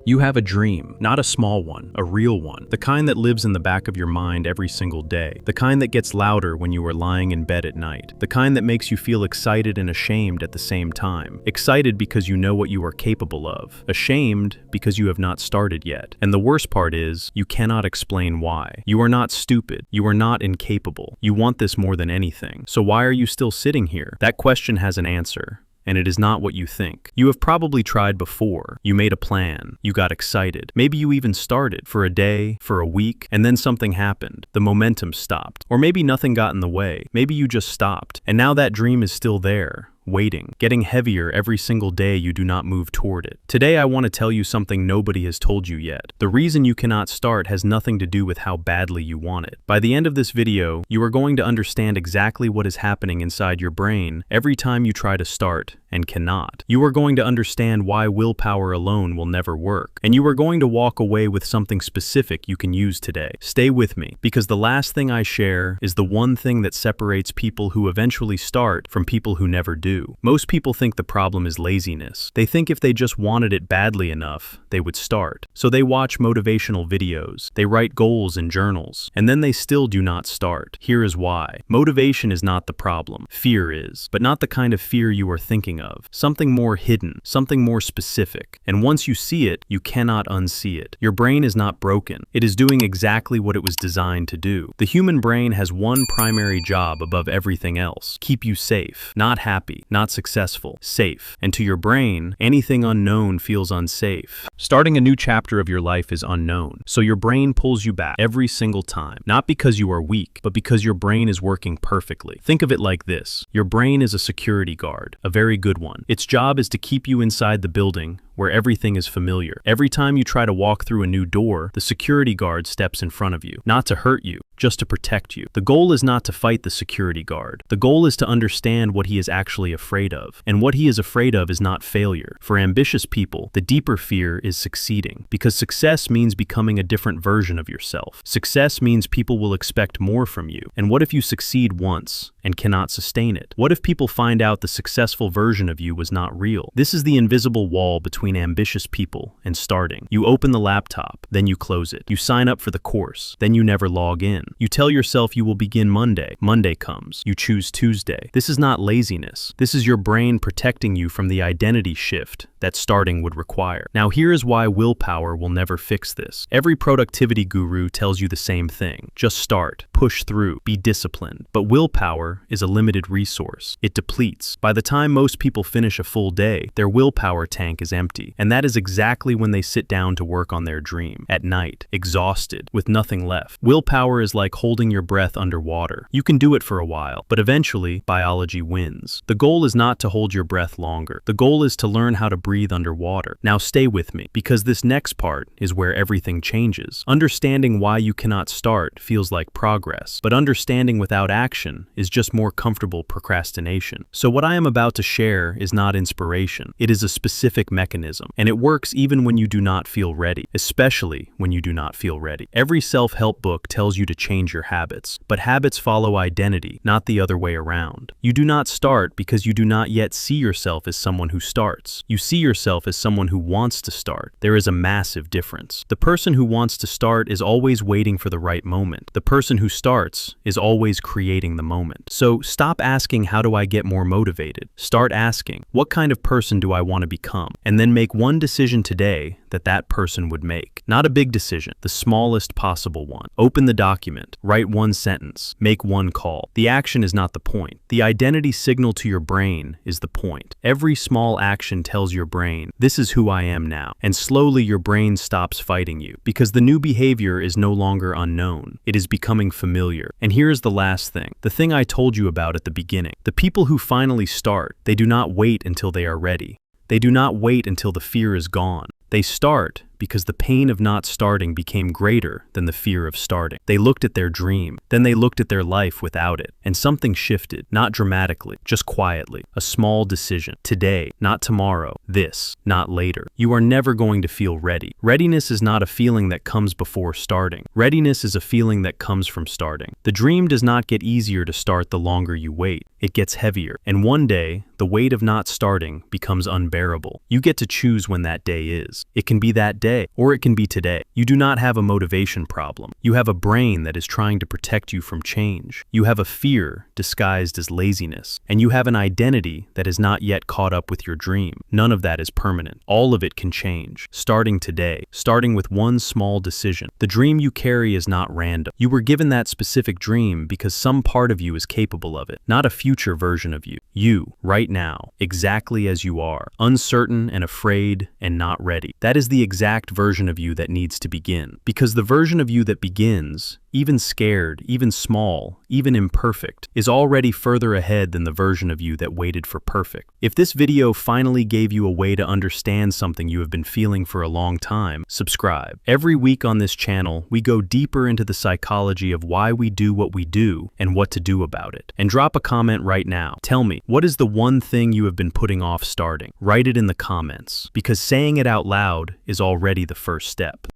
You have a dream, not a small one, a real one, the kind that lives in the back of your mind every single day, the kind that gets louder when you are lying in bed at night, the kind that makes you feel excited and ashamed at the same time. Excited because you know what you are capable of, ashamed because you have not started yet. And the worst part is, you cannot explain why. You are not stupid, you are not incapable. You want this more than anything. So why are you still sitting here? That question has an answer. And it is not what you think. You have probably tried before. You made a plan. You got excited. Maybe you even started for a day, for a week, and then something happened. The momentum stopped. Or maybe nothing got in the way. Maybe you just stopped. And now that dream is still there, waiting, getting heavier every single day you do not move toward it. Today I want to tell you something nobody has told you yet. The reason you cannot start has nothing to do with how badly you want it. By the end of this video, you are going to understand exactly what is happening inside your brain every time you try to start and cannot. You are going to understand why willpower alone will never work. And you are going to walk away with something specific you can use today. Stay with me, because the last thing I share is the one thing that separates people who eventually start from people who never do. Most people think the problem is laziness. They think if they just wanted it badly enough, they would start. So they watch motivational videos, they write goals in journals, and then they still do not start. Here is why. Motivation is not the problem. Fear is. But not the kind of fear you are thinking of. Something more hidden, something more specific. And once you see it, you cannot unsee it. Your brain is not broken. It is doing exactly what it was designed to do. The human brain has one primary job above everything else: keep you safe, not happy, not successful, safe. And to your brain, anything unknown feels unsafe. Starting a new chapter of your life is unknown, so your brain pulls you back every single time. Not because you are weak, but because your brain is working perfectly. Think of it like this. Your brain is a security guard, a very good one. Its job is to keep you inside the building where everything is familiar. Every time you try to walk through a new door, the security guard steps in front of you, not to hurt you, just to protect you. The goal is not to fight the security guard. The goal is to understand what he is actually afraid of. And what he is afraid of is not failure. For ambitious people, the deeper fear is succeeding, because success means becoming a different version of yourself. Success means people will expect more from you. And what if you succeed once and cannot sustain it? What if people find out the successful version of you was not real? This is the invisible wall between ambitious people and starting. You open the laptop, then you close it. You sign up for the course, then you never log in. You tell yourself you will begin Monday. Monday comes. You choose Tuesday. This is not laziness. This is your brain protecting you from the identity shift that starting would require. Now here is why willpower will never fix this. Every productivity guru tells you the same thing. Just start, push through, be disciplined. But willpower is a limited resource. It depletes. By the time most people finish a full day, their willpower tank is empty. And that is exactly when they sit down to work on their dream. At night, exhausted, with nothing left. Willpower is like holding your breath underwater. You can do it for a while, but eventually, biology wins. The goal is not to hold your breath longer. The goal is to learn how to breathe underwater. Now stay with me, because this next part is where everything changes. Understanding why you cannot start feels like progress, but understanding without action is just more comfortable procrastination. So what I am about to share is not inspiration. It is a specific mechanism. And it works even when you do not feel ready, especially when you do not feel ready. Every self-help book tells you to change your habits, but habits follow identity, not the other way around. You do not start because you do not yet see yourself as someone who starts. You see yourself as someone who wants to start. There is a massive difference. The person who wants to start is always waiting for the right moment. The person who starts is always creating the moment. So stop asking, how do I get more motivated? Start asking, what kind of person do I want to become? And then make one decision today that person would make. Not a big decision, the smallest possible one. Open the document, write one sentence, make one call. The action is not the point. The identity signal to your brain is the point. Every small action tells your brain, this is who I am now. And slowly your brain stops fighting you, because the new behavior is no longer unknown. It is becoming familiar. And here's the last thing, the thing I told you about at the beginning. The people who finally start, they do not wait until they are ready. They do not wait until the fear is gone. They start because the pain of not starting became greater than the fear of starting. They looked at their dream, then they looked at their life without it, and something shifted, not dramatically, just quietly. A small decision. Today, not tomorrow. This, not later. You are never going to feel ready. Readiness is not a feeling that comes before starting. Readiness is a feeling that comes from starting. The dream does not get easier to start the longer you wait. It gets heavier, and one day, the weight of not starting becomes unbearable. You get to choose when that day is. is. It can be that day, or it can be today. You do not have a motivation problem. You have a brain that is trying to protect you from change. You have a fear disguised as laziness. And you have an identity that is not yet caught up with your dream. None of that is permanent. All of it can change, starting today, starting with one small decision. The dream you carry is not random. You were given that specific dream because some part of you is capable of it, not a future version of you. You, right now, exactly as you are, uncertain and afraid and not ready. That is the exact version of you that needs to begin. Because the version of you that begins, even scared, even small, even imperfect, is already further ahead than the version of you that waited for perfect. If this video finally gave you a way to understand something you have been feeling for a long time, subscribe. Every week on this channel, we go deeper into the psychology of why we do what we do and what to do about it. And drop a comment right now. Tell me, what is the one thing you have been putting off starting? Write it in the comments, because saying it out loud is already the first step.